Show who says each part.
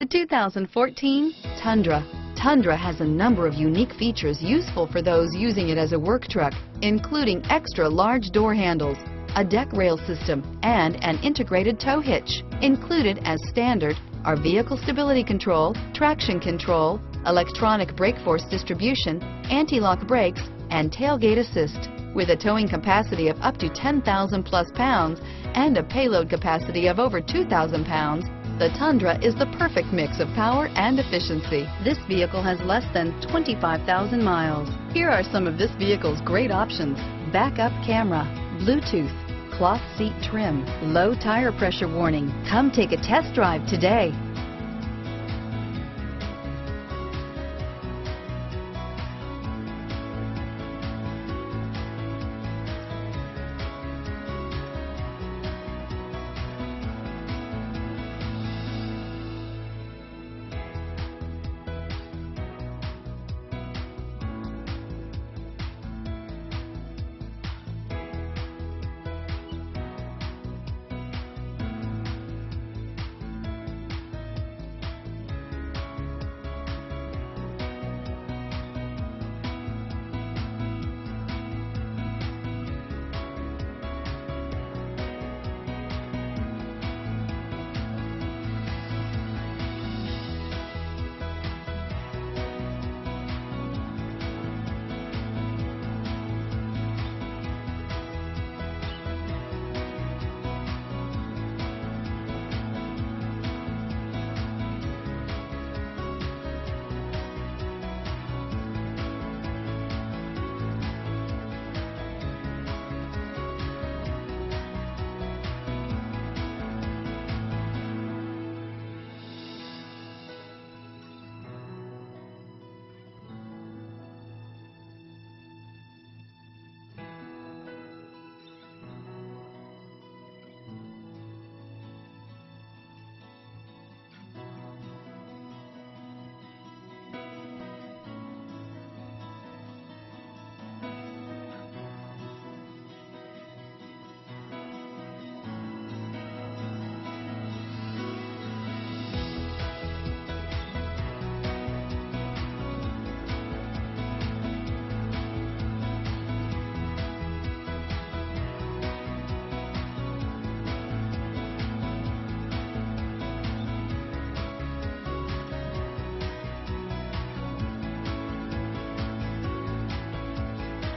Speaker 1: The 2014 Tundra. Tundra has a number of unique features useful for those using it as a work truck, including extra large door handles, a deck rail system, and an integrated tow hitch. Included as standard are vehicle stability control, traction control, electronic brake force distribution, anti-lock brakes, and tailgate assist. With a towing capacity of up to 10,000 plus pounds and a payload capacity of over 2,000 pounds, the Tundra is the perfect mix of power and efficiency. This vehicle has less than 25,000 miles. Here are some of this vehicle's great options: backup camera, Bluetooth, cloth seat trim, low tire pressure warning. Come take a test drive today.